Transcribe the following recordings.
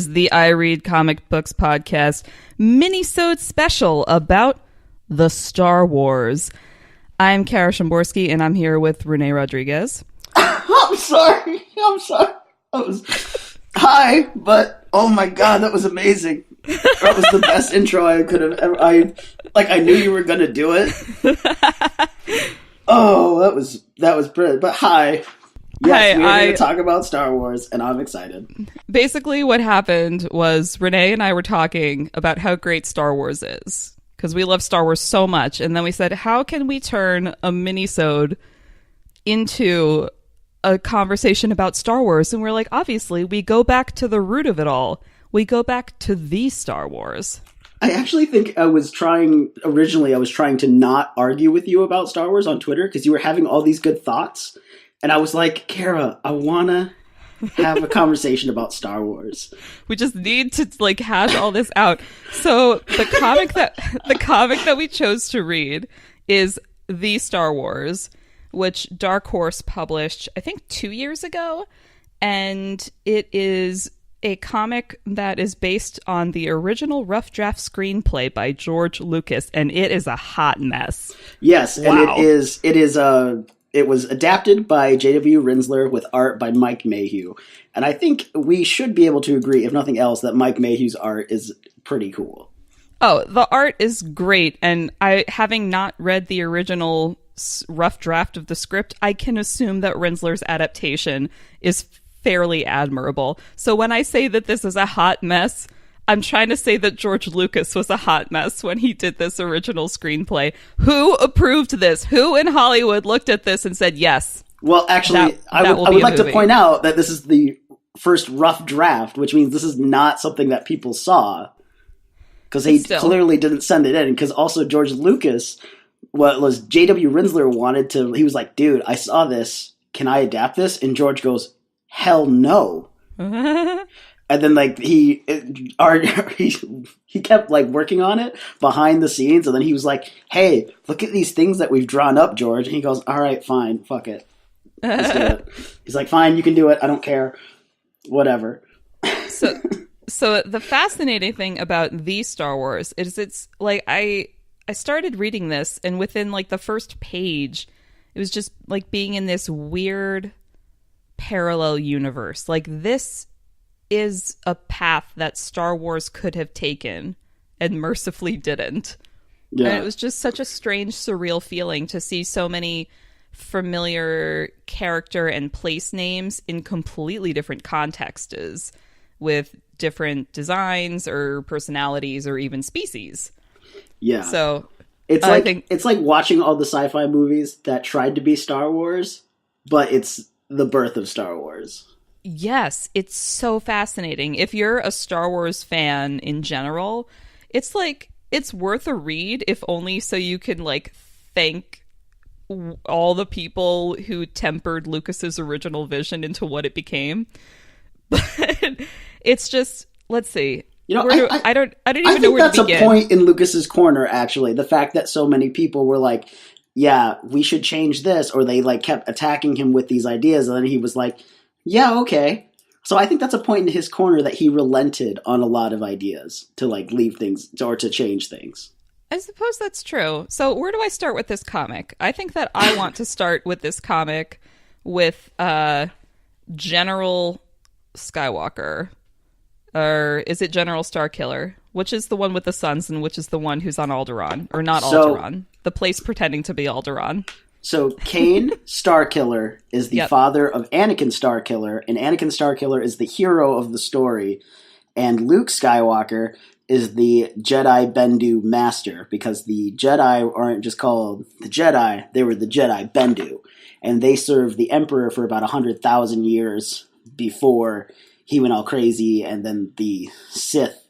the I Read Comic Books podcast Minisode special about the Star Wars. I'm Kara Szymborski, and I'm here with Rene Rodriguez. I'm sorry. Hi, but oh my god, that was amazing. That was the best intro I could have ever. I knew you were gonna do it. Oh, that was brilliant. But hi. Yes, we're going to talk about Star Wars, and I'm excited. Basically, what happened was Rene and I were talking about how great Star Wars is, because we love Star Wars so much. And then we said, how can we turn a minisode into a conversation about Star Wars? And we're like, obviously, we go back to the root of it all. We go back to the Star Wars. I actually think I was trying to not argue with you about Star Wars on Twitter, because you were having all these good thoughts. And I was like, Kara, I want to have a conversation about Star Wars. We just need to hash all this out. So the comic that we chose to read is The Star Wars, which Dark Horse published, I think 2 years ago. And it is a comic that is based on the original rough draft screenplay by George Lucas, and it is a hot mess. Yes, wow. And it was adapted by J.W. Rinzler with art by Mike Mayhew. And I think we should be able to agree, if nothing else, that Mike Mayhew's art is pretty cool. Oh, the art is great. And having not read the original rough draft of the script, I can assume that Rinzler's adaptation is fairly admirable. So when I say that this is a hot mess, I'm trying to say that George Lucas was a hot mess when he did this original screenplay. Who approved this? Who in Hollywood looked at this and said, yes? Well, actually, I would like to point out that this is the first rough draft, which means this is not something that people saw, because he clearly didn't send it in. Because also George Lucas, what was J.W. Rinzler he was like, dude, I saw this. Can I adapt this? And George goes, hell no. And then he kept working on it behind the scenes, and then he was like, hey, look at these things that we've drawn up, George. And he goes, all right, fine, fuck it, let's do it. He's like, fine, you can do it, I don't care, whatever. So the fascinating thing about the Star Wars is it's I started reading this, and within the first page, it was just being in this weird parallel universe. This is a path that Star Wars could have taken and mercifully didn't. Yeah. And it was just such a strange, surreal feeling to see so many familiar character and place names in completely different contexts with different designs or personalities or even species. Yeah. So it's it's like watching all the sci-fi movies that tried to be Star Wars, but it's the birth of Star Wars. Yes, it's so fascinating. If you're a Star Wars fan in general, it's it's worth a read, if only so you can thank all the people who tempered Lucas's original vision into what it became. But it's just, let's see. I don't even know where to begin. I think that's a point in Lucas's corner, actually. The fact that so many people were like, yeah, we should change this, or they kept attacking him with these ideas, and then he was like, yeah, okay. So I think that's a point in his corner that he relented on a lot of ideas to leave things or to change things. I suppose that's true. So where do I start with this comic? I think that I want to start with this comic with General Skywalker. Or is it General Starkiller? Which is the one with the suns and which is the one who's on Alderaan? Or not Alderaan. The place pretending to be Alderaan. So Kane Starkiller is the father of Anakin Starkiller, and Anakin Starkiller is the hero of the story, and Luke Skywalker is the Jedi Bendu Master, because the Jedi aren't just called the Jedi, they were the Jedi Bendu, and they served the Emperor for about 100,000 years before he went all crazy, and then the Sith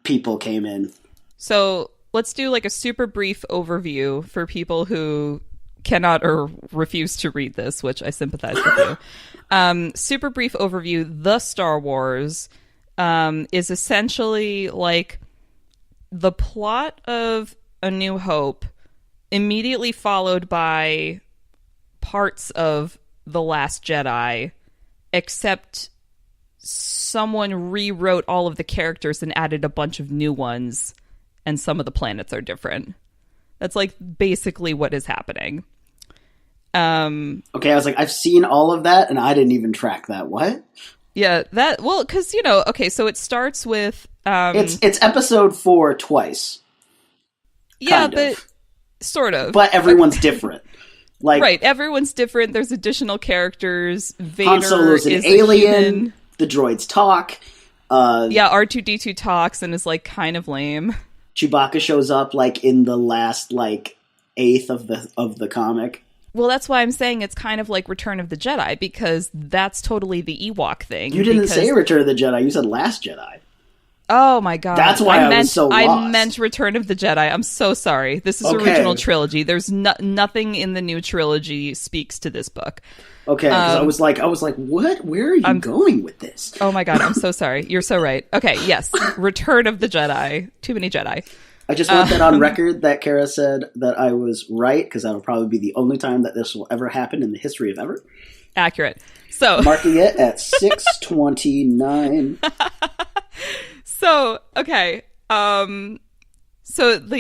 people came in. So let's do a super brief overview for people who cannot or refuse to read this, which I sympathize with you. Super brief overview. The Star Wars is essentially the plot of A New Hope immediately followed by parts of The Last Jedi, except someone rewrote all of the characters and added a bunch of new ones, and some of the planets are different. That's like basically what is happening. Okay, I was like, I've seen all of that, and I didn't even track that. What? Yeah, because, okay, so it starts with... It's episode 4 twice. Yeah, but sort of. But everyone's different. Like, right, everyone's different. There's additional characters. Vader Han Solo's an alien. The droids talk. Yeah, R2-D2 talks and is, like, kind of lame. Chewbacca shows up, like, in the last, like, eighth of the comic. Well, that's why I'm saying it's kind of like Return of the Jedi, because that's totally the Ewok thing. You didn't say Return of the Jedi. You said Last Jedi. Oh, my God. That's why I was so lost. I meant Return of the Jedi. I'm so sorry. This is original trilogy. There's nothing in the new trilogy speaks to this book. Okay, because I was like, what? Where are you going with this? Oh, my God. I'm so sorry. You're so right. Okay, yes. Return of the Jedi. Too many Jedi. I just want that on record that Kara said that I was right, because that'll probably be the only time that this will ever happen in the history of ever. Accurate. So marking it at 6:29. So, okay. So when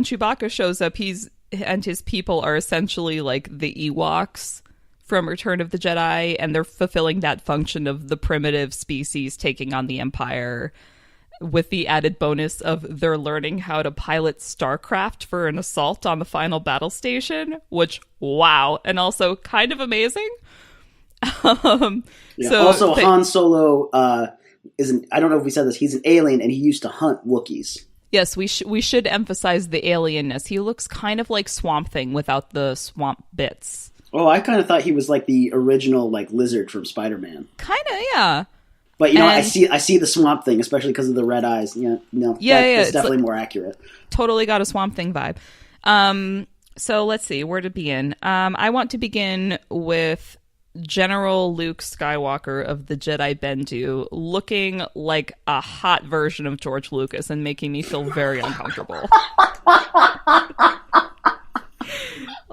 Chewbacca shows up, he's and his people are essentially like the Ewoks from Return of the Jedi, and they're fulfilling that function of the primitive species taking on the Empire, with the added bonus of they're learning how to pilot Starcraft for an assault on the final battle station, which, wow, and also kind of amazing. Han Solo isn't, I don't know if we said this, he's an alien and he used to hunt Wookiees. Yes, we should emphasize the alienness. He looks kind of like Swamp Thing without the swamp bits. Oh, I kind of thought he was like the original like lizard from Spider-Man. Kind of, yeah. But, I see the Swamp Thing, especially because of the red eyes. Yeah, that's definitely more accurate. Totally got a Swamp Thing vibe. So let's see, where to begin? I want to begin with General Luke Skywalker of the Jedi Bendu, looking like a hot version of George Lucas and making me feel very uncomfortable.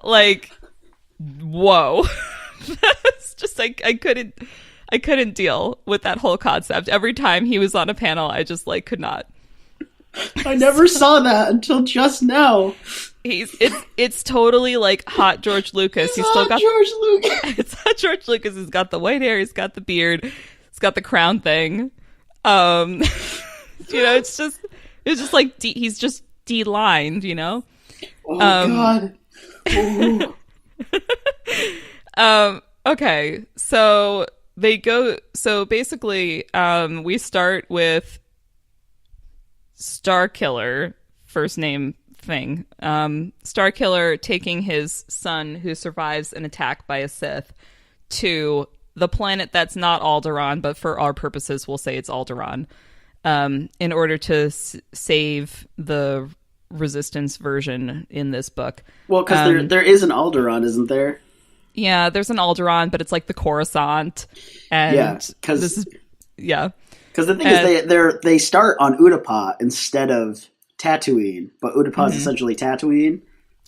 Like, whoa. That's just like, I couldn't deal with that whole concept. Every time he was on a panel, I just could not. I never saw that until just now. It's totally like hot George Lucas. He's still got George Lucas. It's hot George Lucas. He's got the white hair. He's got the beard. He's got the crown thing. It's just like he's just D-lined. Oh God. Okay, so basically, we start with Starkiller, first name thing. Starkiller taking his son, who survives an attack by a Sith, to the planet that's not Alderaan, but for our purposes, we'll say it's Alderaan, in order to save the Resistance version in this book. Well, because there is an Alderaan, isn't there? Yeah, there's an Alderaan, but it's like the Coruscant. And because the thing is, they start on Utapau instead of Tatooine, but Utapau is essentially Tatooine.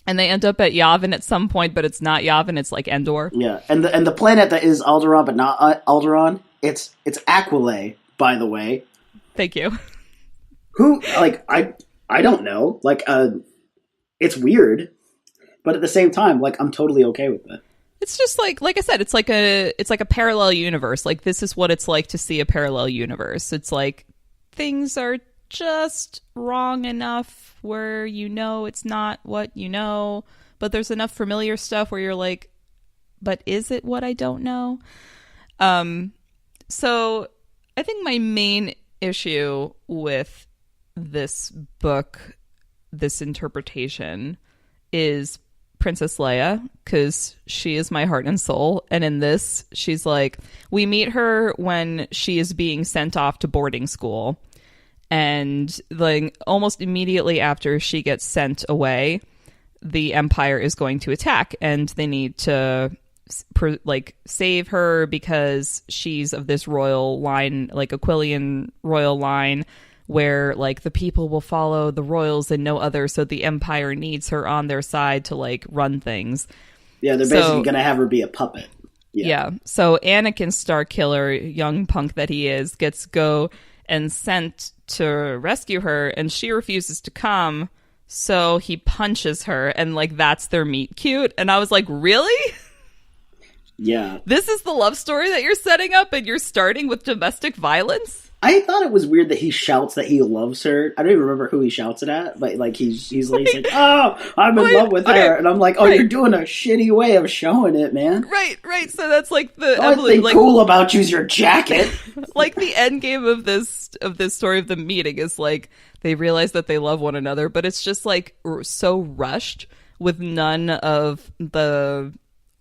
And they end up at Yavin at some point, but it's not Yavin, it's like Endor. Yeah, and the planet that is Alderaan, but not Alderaan, it's Aquilay, by the way. Thank you. Who, I don't know. It's weird, but at the same time, I'm totally okay with it. It's just like I said, it's like a parallel universe. Like, this is what it's like to see a parallel universe. It's like things are just wrong enough where it's not what but there's enough familiar stuff where you're like, but is it what I don't know? So I think my main issue with this book, this interpretation, is Princess Leia, because she is my heart and soul. And in this, she's like, we meet her when she is being sent off to boarding school, and almost immediately after she gets sent away, the Empire is going to attack, and they need to save her because she's of this royal line, like Aquilian royal line, where like the people will follow the royals and no other, so the Empire needs her on their side to like run things. Yeah, they're basically going to have her be a puppet. Yeah. So Anakin Starkiller, young punk that he is, gets go and sent to rescue her, and she refuses to come. So he punches her, and like that's their meet cute. And I was like, really? Yeah. This is the love story that you're setting up, and you're starting with domestic violence? I thought it was weird that he shouts that he loves her. I don't even remember who he shouts it at, but like he's like, oh, I'm in love with her, and I'm like, oh, you're doing a shitty way of showing it, man. Right. So that's like the only thing cool about you's your jacket. Like the end game of this story of the meeting is like they realize that they love one another, but it's just like so rushed with none of the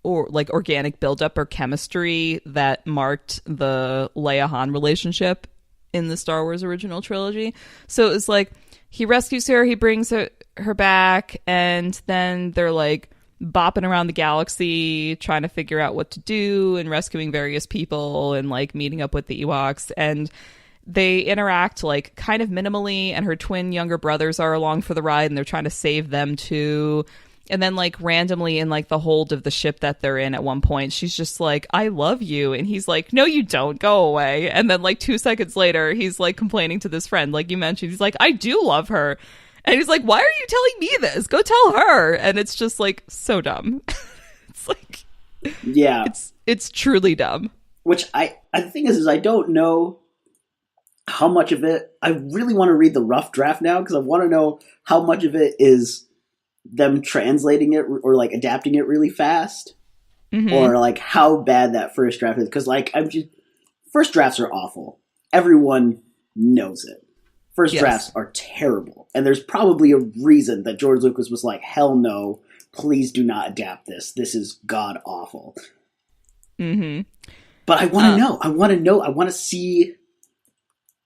organic buildup or chemistry that marked the Leia Han relationship in the Star Wars original trilogy. So it's like he rescues her, he brings her back, and then they're like bopping around the galaxy trying to figure out what to do and rescuing various people and like meeting up with the Ewoks, and they interact like kind of minimally, and her twin younger brothers are along for the ride and they're trying to save them too. And then, like, randomly in, like, the hold of the ship that they're in at one point, she's just like, I love you. And he's like, no, you don't. Go away. And then, like, 2 seconds later, he's, like, complaining to this friend, like you mentioned. He's like, I do love her. And he's like, why are you telling me this? Go tell her. And it's just, like, so dumb. It's like... Yeah. It's truly dumb. Which the thing is I don't know how much of it... I really want to read the rough draft now, because I want to know how much of it is... them translating it or like adapting it really fast, or like how bad that first draft is, because like first drafts are awful. Everyone knows it. First drafts are terrible, and there's probably a reason that George Lucas was like, hell no, please do not adapt this. This is god awful. But I want to know. I want to see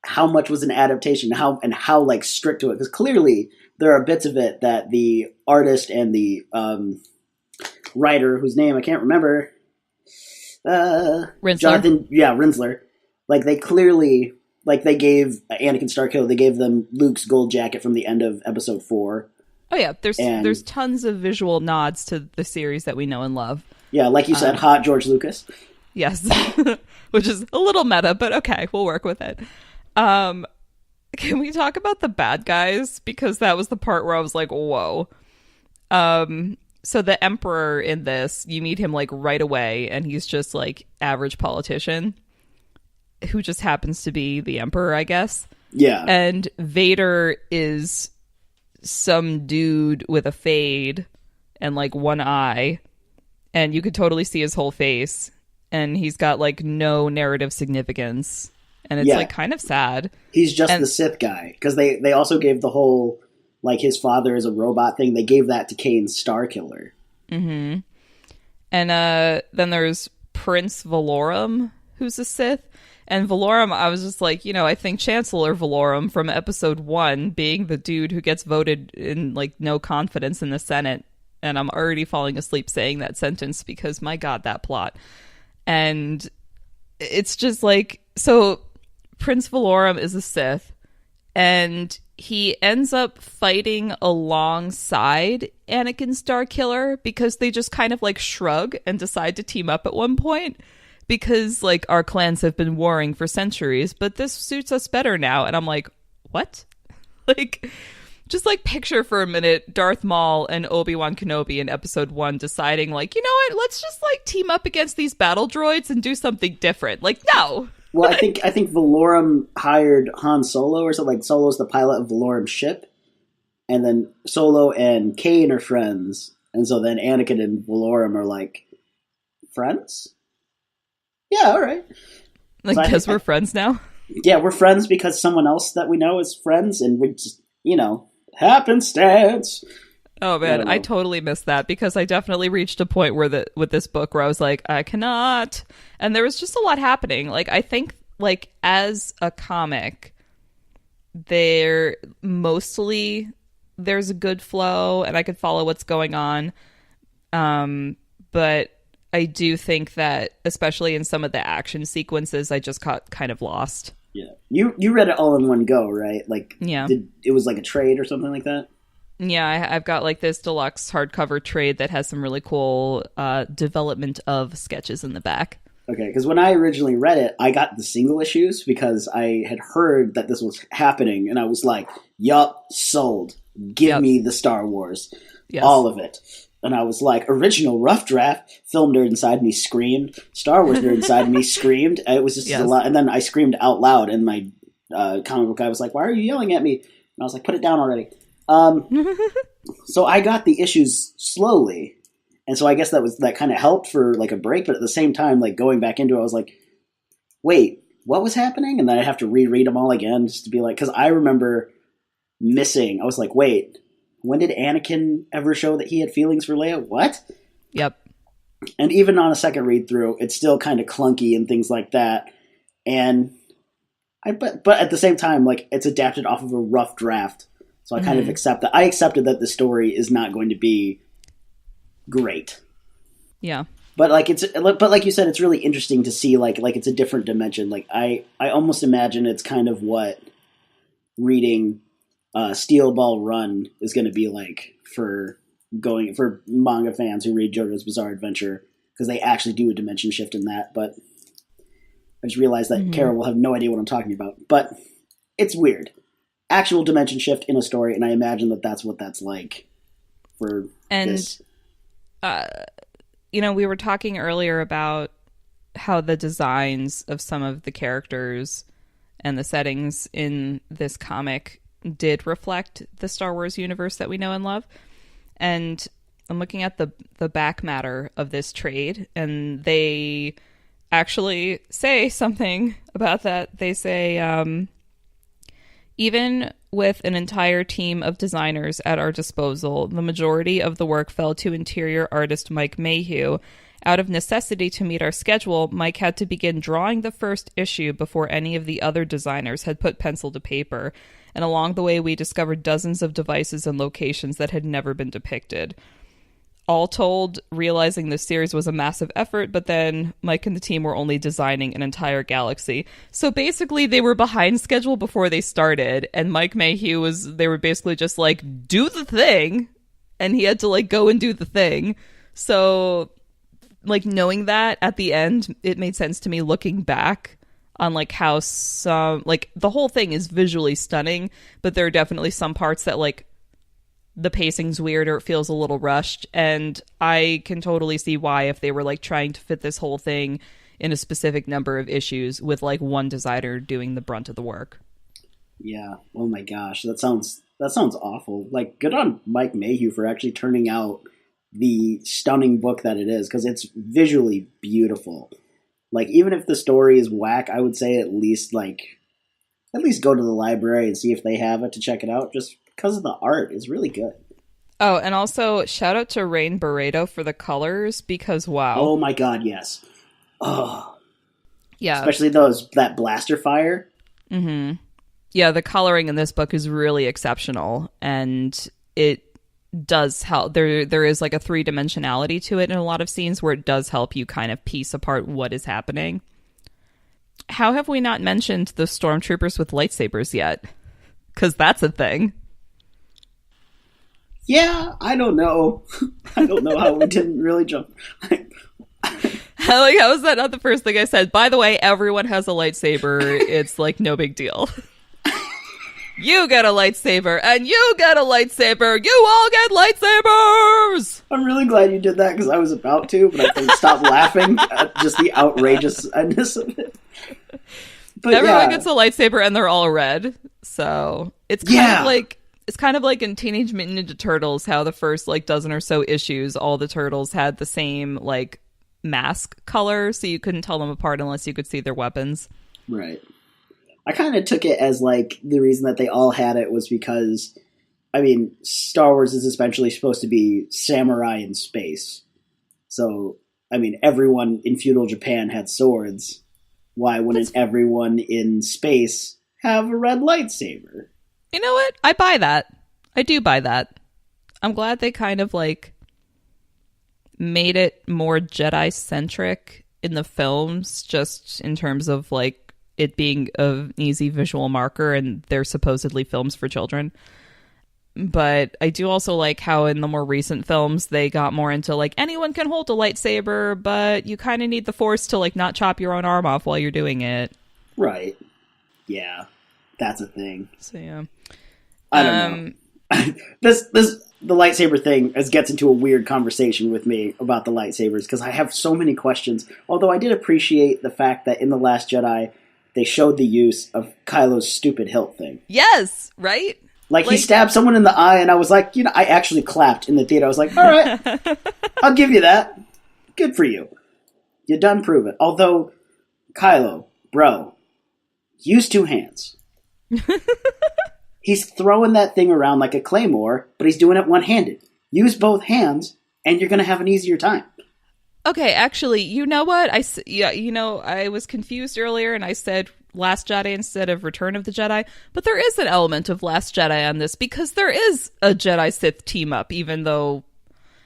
how much was an adaptation, how like strict to it, because clearly there are bits of it that the artist and the writer, whose name I can't remember, Rinzler. Jonathan, Rinzler, like they clearly, like they gave Anakin Starkiller, they gave them Luke's gold jacket from the end of Episode 4. Oh yeah, there's tons of visual nods to the series that we know and love. Yeah, like you said, hot George Lucas. Yes, which is a little meta, but okay, we'll work with it. Can we talk about the bad guys? Because that was the part where I was like, whoa. So the Emperor in this, you meet him like right away, and he's just like average politician who just happens to be the Emperor, I guess. Yeah. And Vader is some dude with a fade and like one eye, and you could totally see his whole face, and he's got like no narrative significance. And it's like kind of sad. He's just the Sith guy, because they also gave the whole like his father is a robot thing. They gave that to Kane's Starkiller. And then there's Prince Valorum, who's a Sith. And Valorum, I was just like, I think Chancellor Valorum from Episode 1 being the dude who gets voted in like no confidence in the Senate. And I'm already falling asleep saying that sentence because my God, that plot. And it's just like, so Prince Valorum is a Sith, and he ends up fighting alongside Anakin Starkiller because they just kind of like shrug and decide to team up at one point because like our clans have been warring for centuries, but this suits us better now. And I'm like, what? Like, just like picture for a minute Darth Maul and Obi-Wan Kenobi in Episode 1 deciding like, you know what, let's just like team up against these battle droids and do something different. Like, no. Well, I think Valorum hired Han Solo or something. Like Solo's the pilot of Valorum's ship, and then Solo and Kane are friends, and so then Anakin and Valorum are like friends. Yeah, all right. Like, because we're friends now. Yeah, we're friends because someone else that we know is friends, and we just happenstance. Oh man, I totally missed that because I definitely reached a point with this book where I was like, I cannot. And there was just a lot happening. Like, I think like as a comic, there's a good flow and I could follow what's going on. But I do think that especially in some of the action sequences, I just got kind of lost. Yeah. You read it all in one go, right? Like, Yeah. It was like a trade or something like that? Yeah, I've got like this deluxe hardcover trade that has some really cool development of sketches in the back. Okay, because when I originally read it, I got the single issues because I had heard that this was happening, and I was like, yup, sold. Give me the Star Wars. Yes. All of it. And I was like, original rough draft, film nerd inside me screamed, Star Wars nerd inside me screamed. It was just a lot. And then I screamed out loud, and my comic book guy was like, why are you yelling at me? And I was like, put it down already. So I got the issues slowly. And so I guess that kind of helped for like a break, but at the same time, like going back into it, I was like, wait, what was happening? And then I'd have to reread them all again just to be like, because I remember missing. I was like, wait, when did Anakin ever show that he had feelings for Leia? What? Yep. And even on a second read through, it's still kind of clunky and things like that. And but at the same time, like it's adapted off of a rough draft, so I kind of accept that. I accepted that the story is not going to be great. Yeah. But like you said, it's really interesting to see like it's a different dimension. Like I almost imagine it's kind of what reading Steel Ball Run is going to be like for manga fans who read JoJo's Bizarre Adventure, because they actually do a dimension shift in that. But I just realized that Kara will have no idea what I'm talking about. But it's weird. Actual dimension shift in a story, and I imagine that's what that's like for this. We were talking earlier about how the designs of some of the characters and the settings in this comic did reflect the Star Wars universe that we know and love. And I'm looking at the back matter of this trade, and they actually say something about that. They say, even with an entire team of designers at our disposal, the majority of the work fell to interior artist Mike Mayhew. Out of necessity to meet our schedule, Mike had to begin drawing the first issue before any of the other designers had put pencil to paper, and along the way we discovered dozens of devices and locations that had never been depicted. All told, realizing this series was a massive effort, but then Mike and the team were only designing an entire galaxy. So basically, they were behind schedule before they started, and Mike Mayhew they were basically just like, do the thing, and he had to like go and do the thing. So, like, knowing that at the end, it made sense to me looking back on like how the whole thing is visually stunning, but there are definitely some parts that like the pacing's weird or it feels a little rushed, and I can totally see why, if they were like trying to fit this whole thing in a specific number of issues with like one designer doing the brunt of the work. Yeah. Oh my gosh, that sounds awful. Like, good on Mike Mayhew for actually turning out the stunning book that it is, because it's visually beautiful. Like, even if the story is whack, I would say at least go to the library and see if they have it to check it out, just because of the art is really good. Oh, and also shout out to Rain Barreto for the colors, because wow. Oh my god, yes. Oh. Yeah. Especially that blaster fire. Mm-hmm. Yeah, the coloring in this book is really exceptional, and it does help. There is like a three-dimensionality to it in a lot of scenes where it does help you kind of piece apart what is happening. How have we not mentioned the stormtroopers with lightsabers yet? Because that's a thing. Yeah, I don't know. I don't know how we didn't really jump. How is that not the first thing I said? By the way, everyone has a lightsaber. It's like no big deal. You get a lightsaber, and you get a lightsaber. You all get lightsabers! I'm really glad you did that, because I was about to, but I couldn't stop laughing at just the outrageousness of it. But everyone gets a lightsaber, and they're all red. So it's kind of like in Teenage Mutant Ninja Turtles, how the first like dozen or so issues, all the turtles had the same like mask color, so you couldn't tell them apart unless you could see their weapons. Right. I kind of took it as like the reason that they all had it was because, I mean, Star Wars is essentially supposed to be samurai in space. So, I mean, everyone in feudal Japan had swords. Why wouldn't everyone in space have a red lightsaber? You know what? I buy that. I do buy that. I'm glad they kind of like made it more Jedi-centric in the films, just in terms of like it being an easy visual marker and they're supposedly films for children. But I do also like how in the more recent films they got more into like anyone can hold a lightsaber, but you kind of need the Force to like not chop your own arm off while you're doing it. Right. Yeah, that's a thing. So yeah, I don't know. The lightsaber thing gets into a weird conversation with me about the lightsabers because I have so many questions. Although I did appreciate the fact that in The Last Jedi they showed the use of Kylo's stupid hilt thing. Yes, right. Like he stabbed someone in the eye, and I was like, I actually clapped in the theater. I was like, all right, I'll give you that. Good for you. You done prove it. Although, Kylo, bro, use 2 hands. He's throwing that thing around like a claymore, but he's doing it one-handed. Use both hands, and you're going to have an easier time. Okay, actually, you know what? I was confused earlier, and I said Last Jedi instead of Return of the Jedi, but there is an element of Last Jedi on this because there is a Jedi-Sith team-up, even though,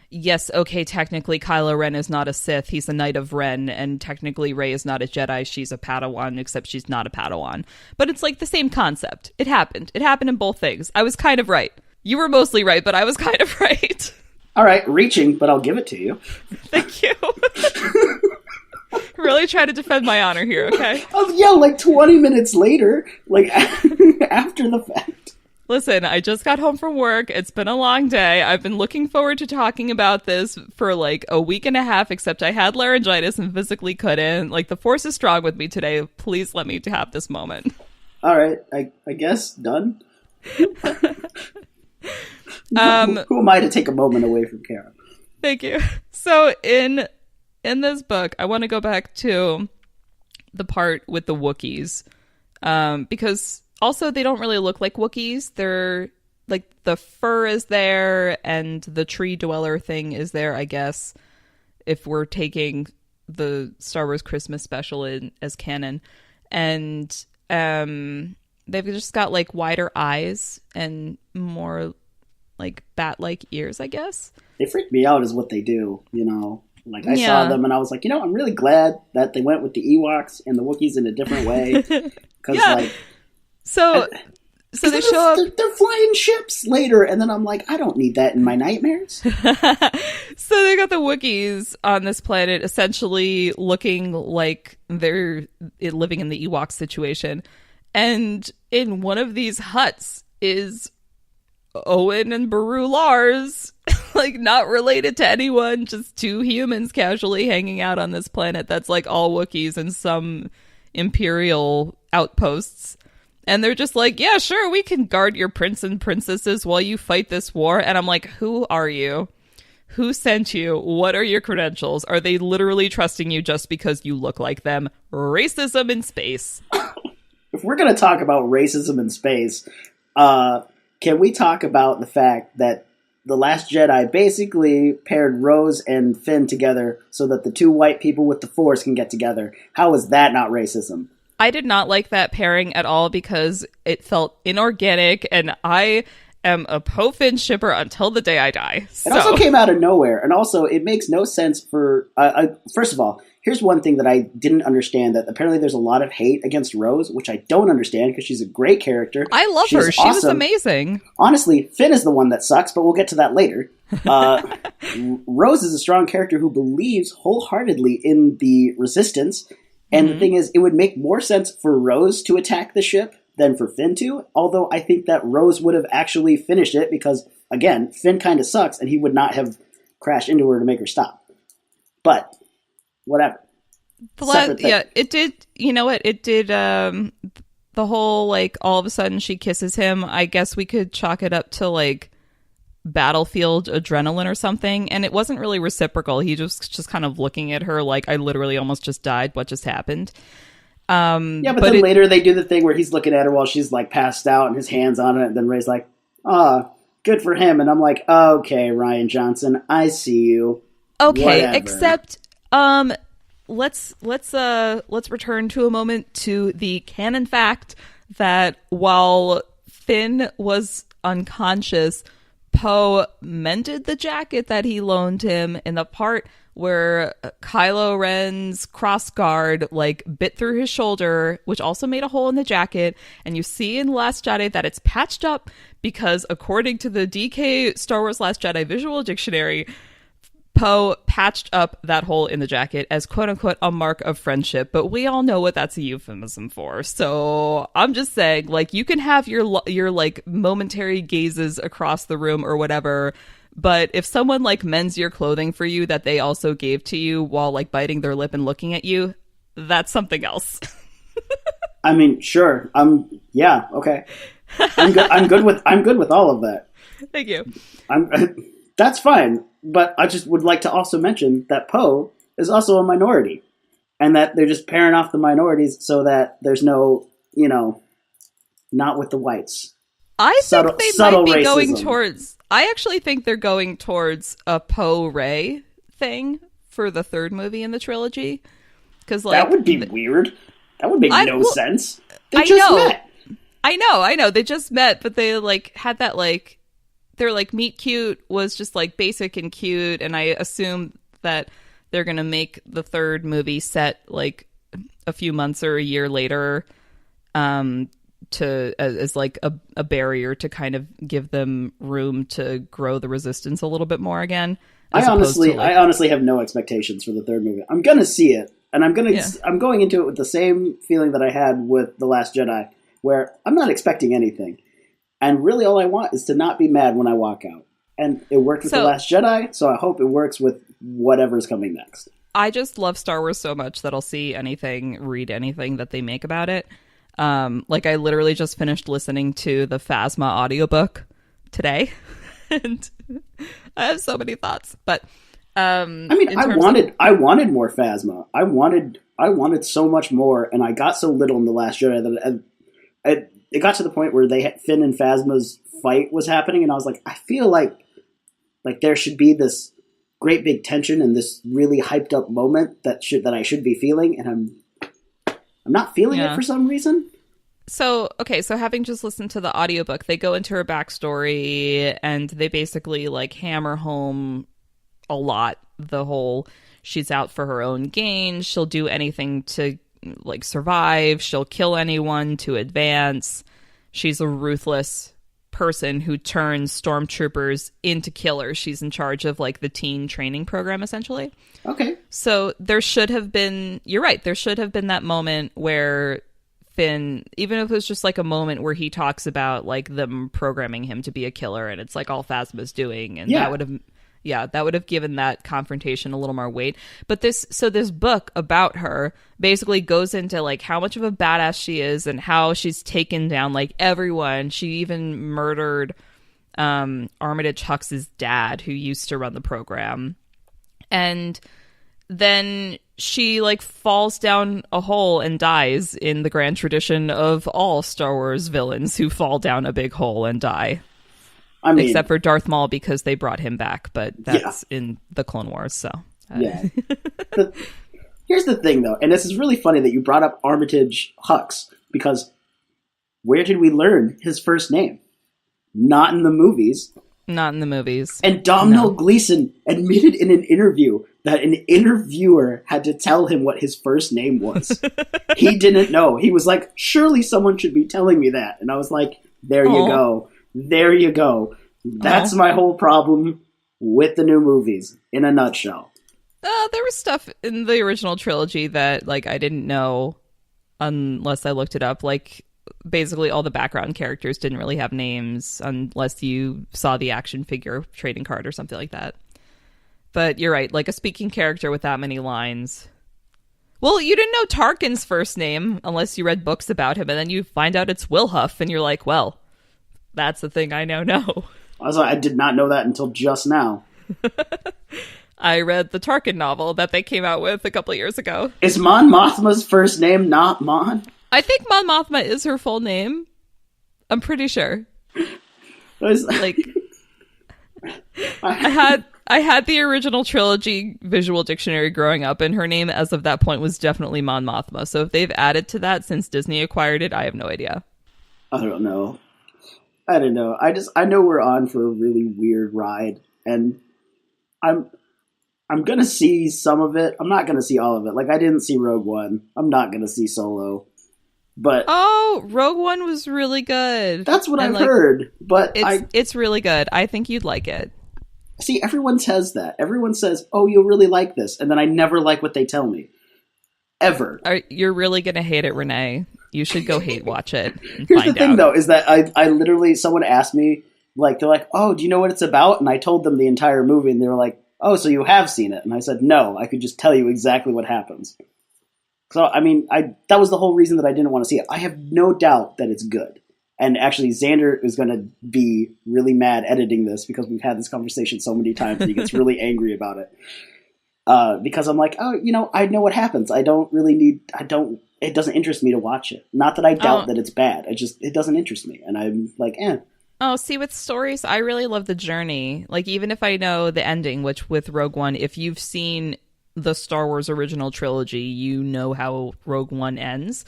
yes, okay, technically Kylo Ren is not a Sith, he's a Knight of Ren, and technically Rey is not a Jedi, she's a Padawan, except she's not a Padawan. But it's like the same concept. It happened in both things. I was kind of right. You were mostly right, but I was kind of right. All right, reaching, but I'll give it to you. Thank you. Really try to defend my honor here, okay? Yeah, like 20 minutes later, like after the fact. Listen, I just got home from work. It's been a long day. I've been looking forward to talking about this for like a week and a half, except I had laryngitis and physically couldn't. Like, the Force is strong with me today. Please let me have this moment. All right, I guess done. Who am I to take a moment away from Kara? Thank you. So in this book, I want to go back to the part with the Wookiees, because also they don't really look like Wookiees. They're like the fur is there and the tree dweller thing is there, I guess, if we're taking the Star Wars Christmas special as canon. And they've just got like wider eyes and more like bat-like ears, I guess. They freak me out is what they do, Like, I saw them and I was like, I'm really glad that they went with the Ewoks and the Wookiees in a different way. Because, So they show up... They're flying ships later, and then I'm like, I don't need that in my nightmares. So they got the Wookiees on this planet essentially looking like they're living in the Ewok situation. And in one of these huts is Owen and Beru Lars, like not related to anyone, just 2 humans casually hanging out on this planet that's like all Wookiees and some Imperial outposts. And they're just like, yeah, sure, we can guard your prince and princesses while you fight this war. And I'm like, who are you? Who sent you? What are your credentials? Are they literally trusting you just because you look like them? Racism in space. If we're going to talk about racism in space, can we talk about the fact that The Last Jedi basically paired Rose and Finn together so that the 2 white people with the Force can get together? How is that not racism? I did not like that pairing at all because it felt inorganic, and I am a Poe Finn shipper until the day I die. So. It also came out of nowhere, and also it makes no sense for... first of all, here's one thing that I didn't understand, that apparently there's a lot of hate against Rose, which I don't understand because she's a great character. I love her. She was amazing. Honestly, Finn is the one that sucks, but we'll get to that later. Rose is a strong character who believes wholeheartedly in the Resistance. And the thing is, it would make more sense for Rose to attack the ship than for Finn to, although I think that Rose would have actually finished it because, again, Finn kind of sucks and he would not have crashed into her to make her stop. But, whatever. It did, you know what, it did, the whole, like, all of a sudden she kisses him, I guess we could chalk it up to, like, battlefield adrenaline or something, and it wasn't really reciprocal. He just kind of looking at her like, I literally almost just died, what just happened? But then later they do the thing where he's looking at her while she's like passed out and his hand's on it, and then Rey's like, good for him, and I'm like, okay, Rian Johnson, I see you. Okay, whatever. Except let's return to a moment to the canon fact that while Finn was unconscious, Poe mended the jacket that he loaned him in the part where Kylo Ren's crossguard like bit through his shoulder, which also made a hole in the jacket. And you see in The Last Jedi that it's patched up because according to the DK Star Wars Last Jedi Visual Dictionary, Poe patched up that hole in the jacket as quote unquote a mark of friendship, but we all know what that's a euphemism for. So I'm just saying, like, you can have your like momentary gazes across the room or whatever, but if someone like mends your clothing for you that they also gave to you while like biting their lip and looking at you, that's something else. I mean, sure. Yeah, okay. I'm good with all of that. Thank you. That's fine. But I just would like to also mention that Poe is also a minority, and that they're just pairing off the minorities so that there's no, not with the whites. I think they might be racism. going towards... I actually think they're going towards a Poe-Rey thing for the third movie in the trilogy. Because that would be weird. That would make no sense. They just met. I know. They just met, but they like had that like... Their like meet cute was just like basic and cute, and I assume that they're gonna make the third movie set like a few months or a year later, as like a barrier to kind of give them room to grow the Resistance a little bit more again. I honestly have no expectations for the third movie. I'm gonna see it, and I'm going into it with the same feeling that I had with The Last Jedi, where I'm not expecting anything. And really all I want is to not be mad when I walk out. And it worked with The Last Jedi, so I hope it works with whatever's coming next. I just love Star Wars so much that I'll see anything, read anything that they make about it. Like I literally just finished listening to the Phasma audiobook today. And I have so many thoughts. But I wanted more Phasma. I wanted so much more, and I got so little in The Last Jedi that it got to the point where Finn and Phasma's fight was happening, and I was like, I feel like there should be this great big tension and this really hyped up moment that I should be feeling, and I'm not feeling it for some reason. So having just listened to the audiobook, they go into her backstory and they basically like hammer home a lot the whole she's out for her own gain, she'll do anything to like survive, she'll kill anyone to advance. She's a ruthless person who turns stormtroopers into killers. She's in charge of like the teen training program essentially. Okay. So there should have been, you're right, there should have been that moment where Finn, even if it was just like a moment where he talks about like them programming him to be a killer and it's like all Phasma's doing, and that would have given that confrontation a little more weight. But this book about her basically goes into like how much of a badass she is and how she's taken down like everyone. She even murdered Armitage Hux's dad, who used to run the program. And then she like falls down a hole and dies in the grand tradition of all Star Wars villains who fall down a big hole and die. I mean, except for Darth Maul, because they brought him back, but that's in the Clone Wars, so... Yeah. Here's the thing, though, and this is really funny that you brought up Armitage Hux, because where did we learn his first name? Not in the movies. Not in the movies. And Domhnall Gleeson admitted in an interview that an interviewer had to tell him what his first name was. He didn't know. He was like, surely someone should be telling me that. And I was like, there you go. There you go. That's my whole problem with the new movies, in a nutshell. There was stuff in the original trilogy that, like, I didn't know unless I looked it up. Like, basically all the background characters didn't really have names unless you saw the action figure trading card or something like that. But you're right, like a speaking character with that many lines. Well, you didn't know Tarkin's first name unless you read books about him, and then you find out it's Wilhuff, and you're like, well... That's the thing I now know. Also, I did not know that until just now. I read the Tarkin novel that they came out with a couple of years ago. Is Mon Mothma's first name not Mon? I think Mon Mothma is her full name. I'm pretty sure. Like, I had the original trilogy visual dictionary growing up, and her name as of that point was definitely Mon Mothma. So if they've added to that since Disney acquired it, I have no idea. I don't know. I don't know. I know we're on for a really weird ride, and I'm gonna see some of it. I'm not gonna see all of it. Like, I didn't see Rogue One. I'm not gonna see Solo. But Rogue One was really good. That's what I've heard. But it's really good. I think you'd like it. See, everyone says that. Everyone says, "Oh, you'll really like this," and then I never like what they tell me. Ever. You're really gonna hate it, Rene. You should go hate watch it. And Here's the thing, though, is that I literally, someone asked me, like, they're like, "Oh, do you know what it's about?" And I told them the entire movie, and they were like, "Oh, so you have seen it?" And I said, "No, I could just tell you exactly what happens." So, I mean, that was the whole reason that I didn't want to see it. I have no doubt that it's good. And actually, Zander is going to be really mad editing this because we've had this conversation so many times and he gets really angry about it. Because I'm like, oh, I know what happens. It doesn't interest me to watch it. Not that I doubt that it's bad. It doesn't interest me. And I'm like, eh. Oh, see, with stories, I really love the journey. Like, even if I know the ending, which with Rogue One, if you've seen the Star Wars original trilogy, you know how Rogue One ends.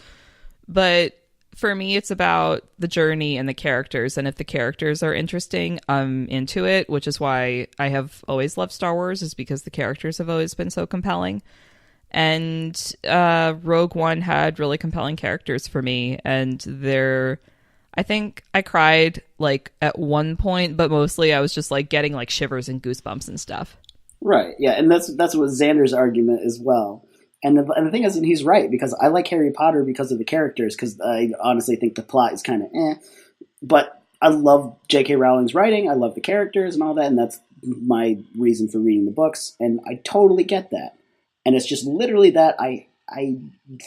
But for me, it's about the journey and the characters. And if the characters are interesting, I'm into it, which is why I have always loved Star Wars, is because the characters have always been so compelling. And Rogue One had really compelling characters for me. And I think I cried like at one point, but mostly I was just like getting like shivers and goosebumps and stuff. Right, yeah, and that's what Xander's argument as well. And the thing is, and he's right, because I like Harry Potter because of the characters, because I honestly think the plot is kind of eh. But I love J.K. Rowling's writing, I love the characters and all that, and that's my reason for reading the books, and I totally get that. And it's just literally that I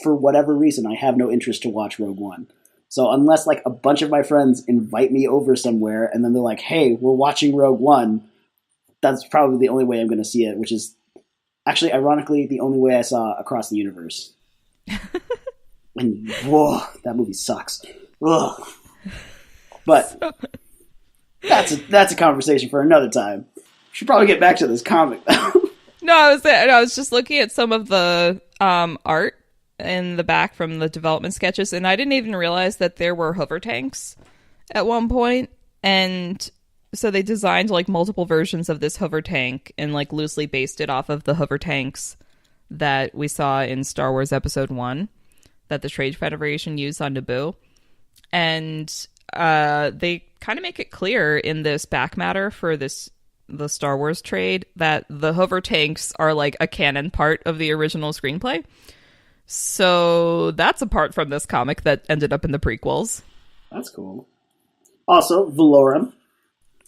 for whatever reason, I have no interest to watch Rogue One. So unless like a bunch of my friends invite me over somewhere, and then they're like, hey, we're watching Rogue One, that's probably the only way I'm going to see it, which is actually, ironically, the only way I saw Across the Universe. And whoa, that movie sucks. Ugh. But that's a conversation for another time. We should probably get back to this comic, though. No, I was just looking at some of the art in the back from the development sketches, and I didn't even realize that there were hover tanks at one point, and so they designed like multiple versions of this hover tank and like loosely based it off of the hover tanks that we saw in Star Wars Episode 1 that the Trade Federation used on Naboo. And they kind of make it clear in this back matter for the Star Wars trade that the hover tanks are like a canon part of the original screenplay. So that's a part from this comic that ended up in the prequels. That's cool. Also, Valorum.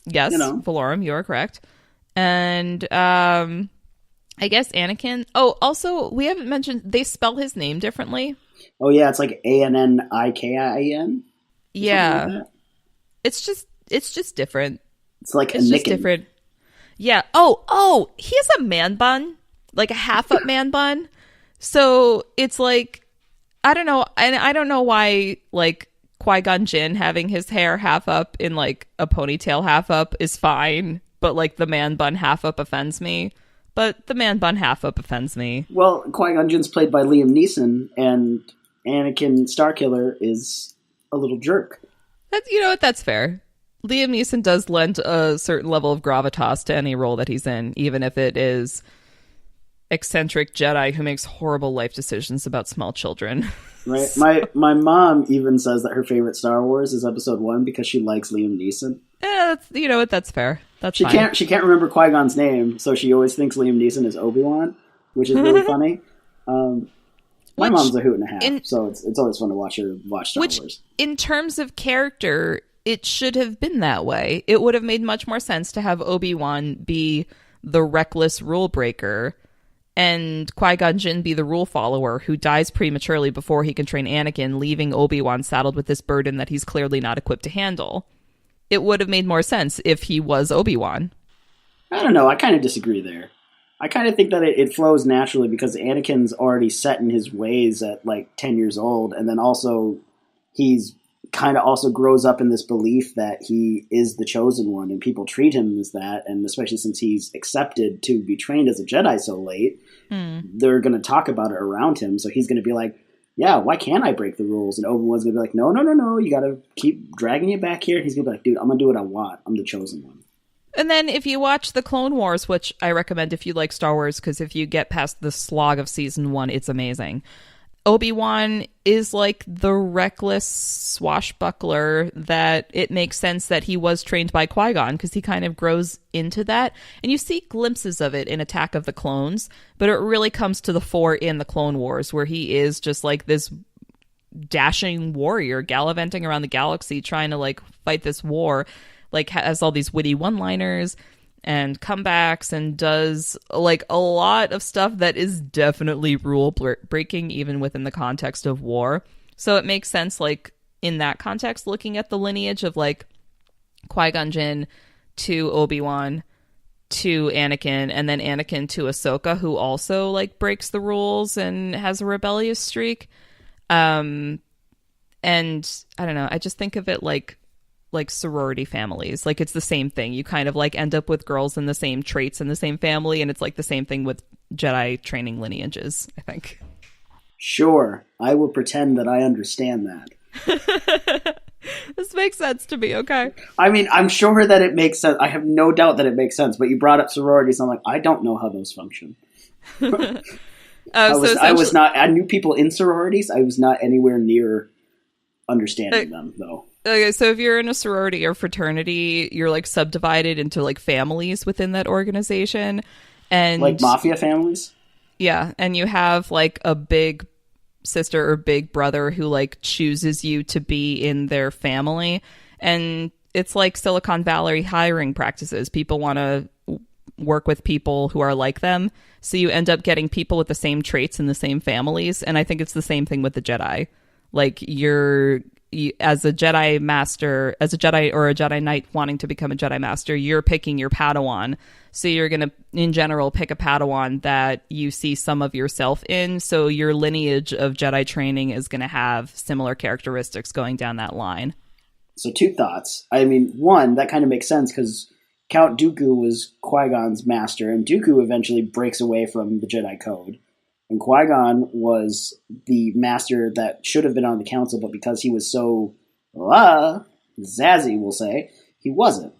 Yes, Valorum, you are correct. And I guess Anakin. Oh, also, we haven't mentioned, they spell his name differently. Oh, yeah, it's like Annikin. Yeah. Like it's just different. It's like it's just different. Yeah. Oh, he has a man bun, like a half-up man bun. So it's like, I don't know. And I don't know why, like, Qui-Gon Jinn having his hair half up in like a ponytail half up is fine, but like the man bun half up offends me. But the man bun half up offends me. Well, Qui-Gon Jinn's played by Liam Neeson, and Anakin Starkiller is a little jerk. You know what? That's fair. Liam Neeson does lend a certain level of gravitas to any role that he's in, even if it is eccentric Jedi who makes horrible life decisions about small children. Right. My mom even says that her favorite Star Wars is Episode 1 because she likes Liam Neeson. Yeah, you know what? That's fair. That's fine. She can't remember Qui-Gon's name, so she always thinks Liam Neeson is Obi-Wan, which is really funny. My mom's a hoot and a half, so it's always fun to watch her watch Star Wars. In terms of character, it should have been that way. It would have made much more sense to have Obi-Wan be the reckless rule breaker and Qui-Gon Jinn be the rule follower who dies prematurely before he can train Anakin, leaving Obi-Wan saddled with this burden that he's clearly not equipped to handle. It would have made more sense if he was Obi-Wan. I don't know. I kind of disagree there. I kind of think that it flows naturally because Anakin's already set in his ways at like 10 years old, and then also he's kind of also grows up in this belief that he is the chosen one, and people treat him as that, and especially since he's accepted to be trained as a Jedi so late, they're going to talk about it around him, so he's going to be like, yeah, why can't I break the rules? And Obi-Wan's going to be like, no, no, no, no, you got to keep dragging it back here. And he's going to be like, dude, I'm going to do what I want. I'm the chosen one. And then if you watch the Clone Wars, which I recommend if you like Star Wars, because if you get past the slog of season 1, it's amazing. Obi-Wan is like the reckless swashbuckler that it makes sense that he was trained by Qui-Gon, because he kind of grows into that. And you see glimpses of it in Attack of the Clones, but it really comes to the fore in the Clone Wars, where he is just like this dashing warrior gallivanting around the galaxy trying to like fight this war, like has all these witty one-liners and comebacks and does like a lot of stuff that is definitely rule breaking even within the context of war. So it makes sense, like in that context, looking at the lineage of like Qui-Gon Jinn to Obi-Wan to Anakin, and then Anakin to Ahsoka, who also like breaks the rules and has a rebellious streak. And I don't know, I just think of it like sorority families. Like it's the same thing. You kind of like end up with girls in the same traits in the same family, and it's like the same thing with Jedi training lineages, I think. Sure. I will pretend that I understand that. This makes sense to me, okay? I mean, I'm sure that it makes sense. I have no doubt that it makes sense, but you brought up sororities, and I'm like, I don't know how those function. I knew people in sororities. I was not anywhere near understanding them, though. Okay, so if you're in a sorority or fraternity, you're like subdivided into like families within that organization, and like mafia families. Yeah, and you have like a big sister or big brother who like chooses you to be in their family, and it's like Silicon Valley hiring practices. People want to work with people who are like them, so you end up getting people with the same traits in the same families. And I think it's the same thing with the Jedi. Like as a Jedi master, as a Jedi or a Jedi Knight wanting to become a Jedi master, you're picking your Padawan. So you're going to, in general, pick a Padawan that you see some of yourself in. So your lineage of Jedi training is going to have similar characteristics going down that line. So 2 thoughts. I mean, 1, that kind of makes sense because Count Dooku was Qui-Gon's master, and Dooku eventually breaks away from the Jedi Code. And Qui-Gon was the master that should have been on the council, but because he was so zazzy, we'll say, he wasn't.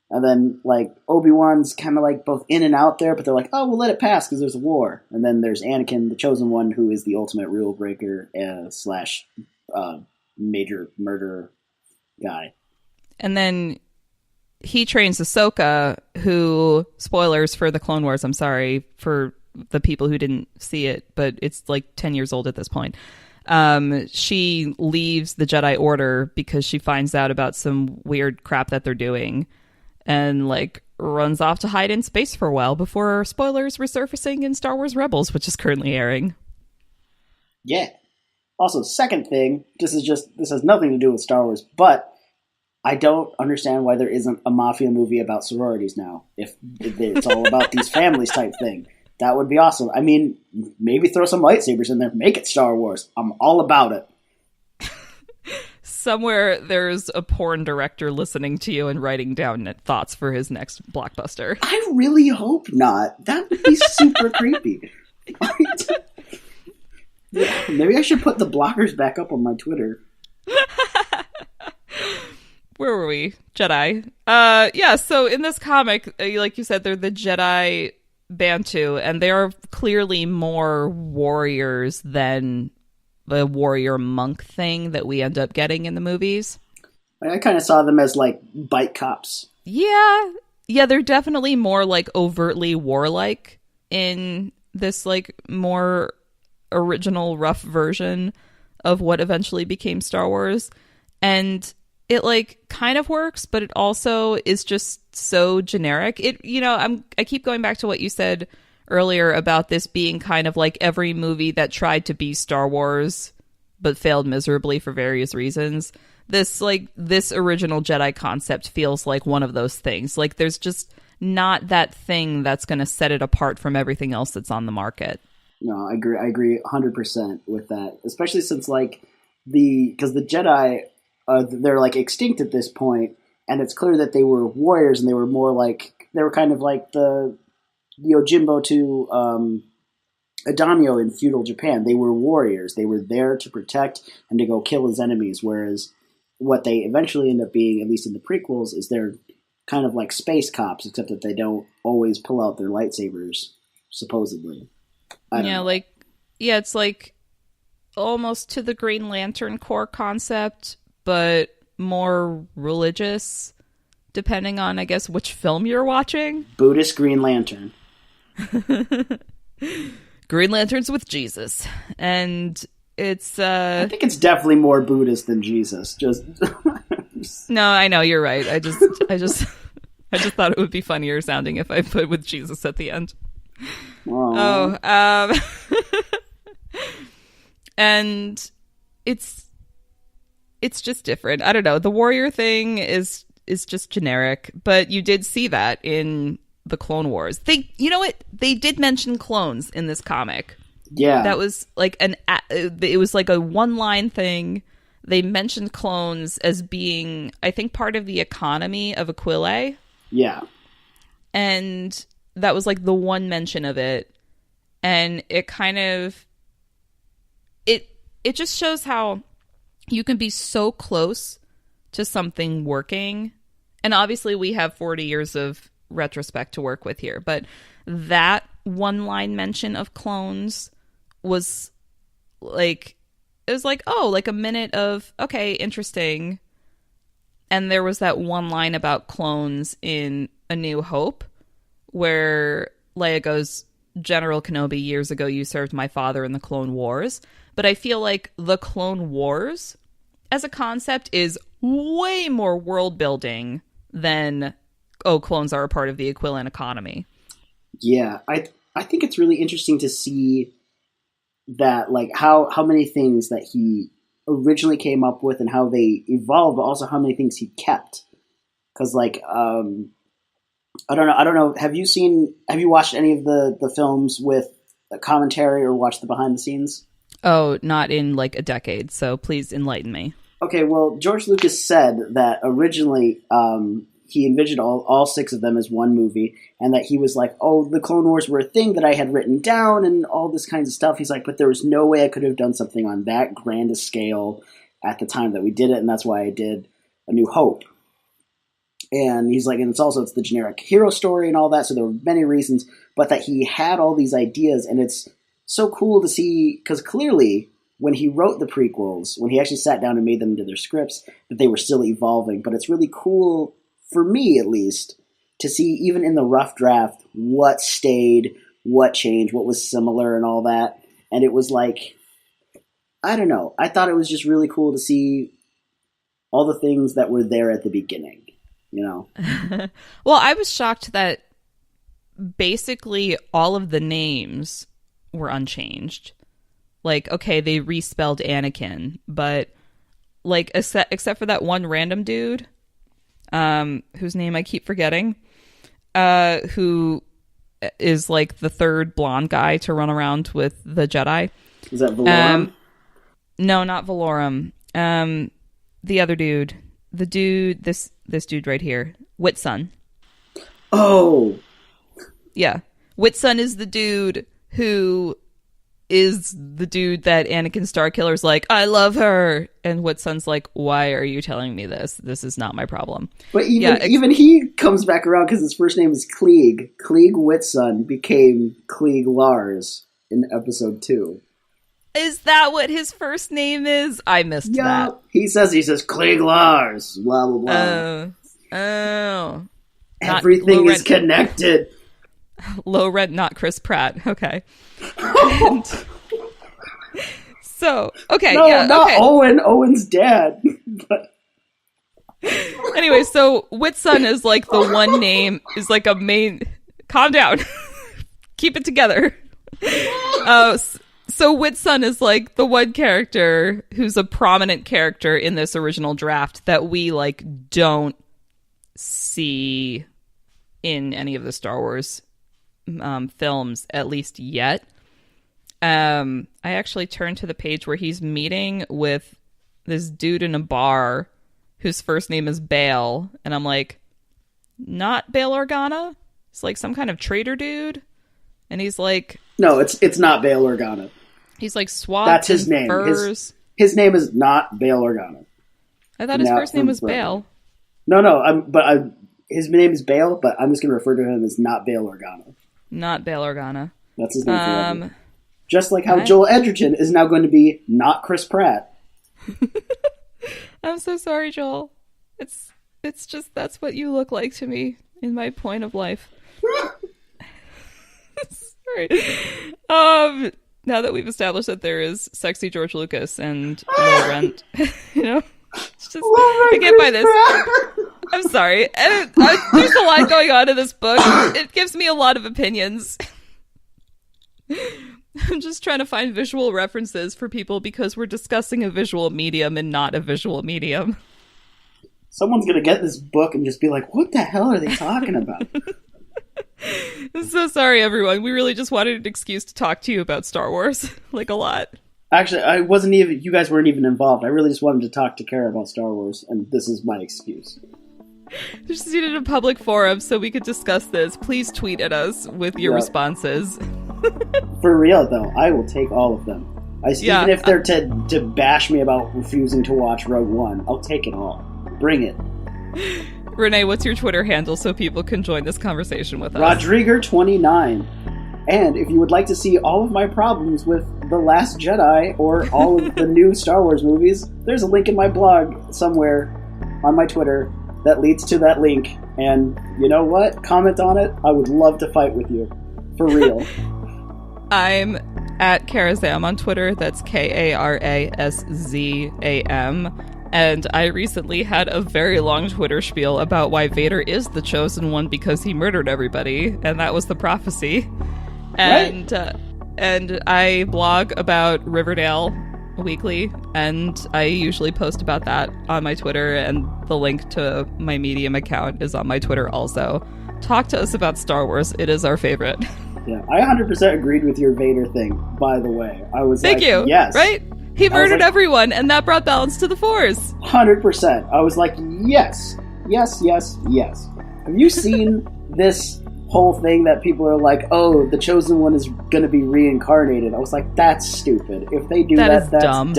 And then, like, Obi-Wan's kind of, like, both in and out there, but they're like, oh, we'll let it pass because there's a war. And then there's Anakin, the chosen one, who is the ultimate rule breaker / major murderer guy. And then he trains Ahsoka, who, spoilers for the Clone Wars, I'm sorry, for the people who didn't see it, but it's like 10 years old at this point. She leaves the Jedi Order because she finds out about some weird crap that they're doing, and like runs off to hide in space for a while before, spoilers, resurfacing in Star Wars Rebels, which is currently airing. Yeah. Also, second thing, this has nothing to do with Star Wars, but I don't understand why there isn't a mafia movie about sororities now. If it's all about these families type thing. That would be awesome. I mean, maybe throw some lightsabers in there. Make it Star Wars. I'm all about it. Somewhere there's a porn director listening to you and writing down thoughts for his next blockbuster. I really hope not. That would be super creepy. Yeah, maybe I should put the blockers back up on my Twitter. Where were we? Jedi. Yeah, so in this comic, like you said, they're the Jedi Bantu, and they are clearly more warriors than the warrior monk thing that we end up getting in the movies. I kind of saw them as like bike cops. Yeah, they're definitely more like overtly warlike in this like more original rough version of what eventually became Star Wars. And it like kind of works, but it also is just so generic. I keep going back to what you said earlier about this being kind of like every movie that tried to be Star Wars but failed miserably for various reasons. This original Jedi concept feels like one of those things. Like there's just not that thing that's going to set it apart from everything else that's on the market. No, I agree 100% with that, especially since because the Jedi, they're like extinct at this point, and it's clear that they were warriors, and they were kind of like the Yojimbo to a daimyo in feudal Japan. They were warriors. They were there to protect and to go kill his enemies, whereas what they eventually end up being, at least in the prequels, is they're kind of like space cops, except that they don't always pull out their lightsabers, supposedly. It's like almost to the Green Lantern Corps concept, but more religious, depending on, I guess, which film you're watching. Buddhist Green Lantern. Green Lanterns with Jesus. And it's I think it's definitely more Buddhist than Jesus. No, I know, you're right. I just thought it would be funnier sounding if I put with Jesus at the end. Aww. And it's just different. I don't know. The warrior thing is just generic, but you did see that in the Clone Wars. You know what? They did mention clones in this comic. Yeah. That was like it was like a one-line thing. They mentioned clones as being, I think, part of the economy of Aquila. Yeah. And that was like the one mention of it. And it kind of it just shows how you can be so close to something working. And obviously we have 40 years of retrospect to work with here, but that one line mention of clones was like, it was like, oh, like a minute of, okay, interesting. And there was that one line about clones in A New Hope where Leia goes, General Kenobi, years ago you served my father in the Clone Wars. But I feel like the Clone Wars as a concept is way more world building than, oh, clones are a part of the Aquilan economy. Yeah, I think it's really interesting to see that, like, how many things that he originally came up with and how they evolved, but also how many things he kept. Because, like, I don't know. Have you watched any of the films with a commentary or watched the behind the scenes? Oh, not in like a decade. So please enlighten me. Okay, well, George Lucas said that originally he envisioned all six of them as one movie, and that he was like, oh, the Clone Wars were a thing that I had written down and all this kinds of stuff. He's like, but there was no way I could have done something on that grand a scale at the time that we did it, and that's why I did A New Hope. And he's like, and it's the generic hero story and all that, so there were many reasons, but that he had all these ideas, and it's so cool to see, because clearly, when he wrote the prequels, when he actually sat down and made them into their scripts, that they were still evolving. But it's really cool, for me at least, to see, even in the rough draft, what stayed, what changed, what was similar and all that. And it was like, I don't know, I thought it was just really cool to see all the things that were there at the beginning, you know? Well, I was shocked that basically all of the names were unchanged. Like, okay, they respelled Anakin, but like except for that one random dude, whose name I keep forgetting, who is like the third blonde guy to run around with the Jedi. Is that Valorum? No, not Valorum. The other dude, this dude right here, Whitsun. Oh, yeah, Whitsun is the dude who is the dude that Anakin Starkiller's like, I love her. And Whitsun's like, why are you telling me this? This is not my problem. But even he comes back around because his first name is Klieg. Klieg Whitsun became Klieg Lars in episode 2. Is that what his first name is? I missed that. He says Klieg Lars, blah, blah, blah. Oh. Everything is connected. Low rent, not Chris Pratt. Okay. So, okay. No, yeah, not okay. Owen. Owen's dad. But... Anyway, so Whitsun is like the one name, is like a main... Calm down. Keep it together. So Whitsun is like the one character who's a prominent character in this original draft that we like don't see in any of the Star Wars films, at least yet. I actually turned to the page where he's meeting with this dude in a bar whose first name is Bail, and I'm like, not Bail Organa? It's like some kind of traitor dude. And he's like, No, it's not Bail Organa. He's like swathed. That's his name. Furs. His name is not Bail Organa. I thought his first name was Bail. No. His name is Bail, but I'm just going to refer to him as not Bail Organa. Not Bail Organa. That's his name forever. Just like how Joel Edgerton is now going to be not Chris Pratt. I'm so sorry, Joel. It's just that's what you look like to me in my point of life. Sorry. Now that we've established that there is sexy George Lucas and low rent, it's just I can't buy this. I'm sorry. There's a lot going on in this book. It gives me a lot of opinions. I'm just trying to find visual references for people because we're discussing a visual medium and not a visual medium. Someone's going to get this book and just be like, what the hell are they talking about? I'm so sorry, everyone. We really just wanted an excuse to talk to you about Star Wars. Like, a lot. Actually, you guys weren't even involved. I really just wanted to talk to Kara about Star Wars, and this is my excuse. Just needed a public forum so we could discuss this. Please tweet at us with your responses. For real, though, I will take all of them. Even if they're to bash me about refusing to watch Rogue One, I'll take it all. Bring it. Rene, what's your Twitter handle so people can join this conversation with us? Rodriguer29. And if you would like to see all of my problems with The Last Jedi or all of the new Star Wars movies, there's a link in my blog somewhere on my Twitter that leads to that link. And you know what? Comment on it. I would love to fight with you. For real. I'm at Karazam on Twitter. That's Karazam. And I recently had a very long Twitter spiel about why Vader is the chosen one because he murdered everybody, and that was the prophecy. And and I blog about Riverdale weekly, and I usually post about that on my Twitter, and the link to my Medium account is on my Twitter also. Talk to us about Star Wars. It is our favorite. Yeah, I 100% agreed with your Vader thing, by the way. I was Thank you. Yes. Right? He murdered everyone, and that brought balance to the Force. 100%. I was like, yes. Yes, yes, yes. Have you seen this whole thing that people are like, oh, the Chosen One is going to be reincarnated? I was like, that's stupid. If they do that's dumb.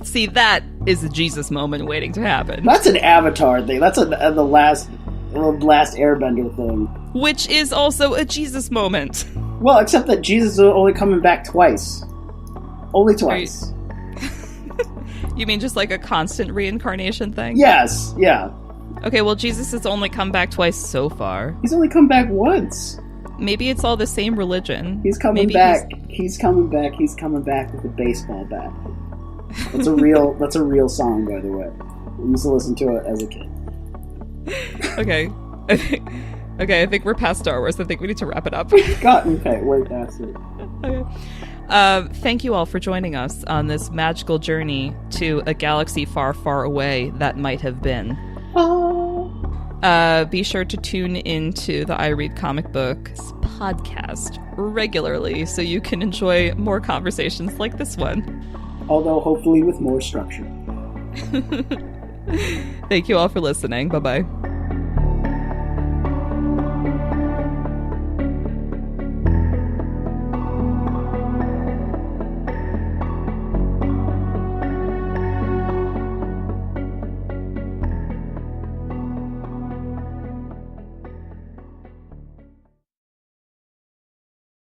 See, that is a Jesus moment waiting to happen. That's an Avatar thing. That's the last Airbender thing. Which is also a Jesus moment. Well, except that Jesus is only coming back twice. Only twice. You mean just like a constant reincarnation thing? Yes, yeah. Okay, well, Jesus has only come back twice so far. He's only come back once. Maybe it's all the same religion. He's coming back. He's coming back with a baseball bat. That's a real song, by the way. I used to listen to it as a kid. Okay. I think we're past Star Wars. I think we need to wrap it up. Okay, we're past it. Okay. Thank you all for joining us on this magical journey to a galaxy far, far away that might have been. Be sure to tune into the I Read Comic Books podcast regularly so you can enjoy more conversations like this one. Although hopefully with more structure. Thank you all for listening. Bye-bye.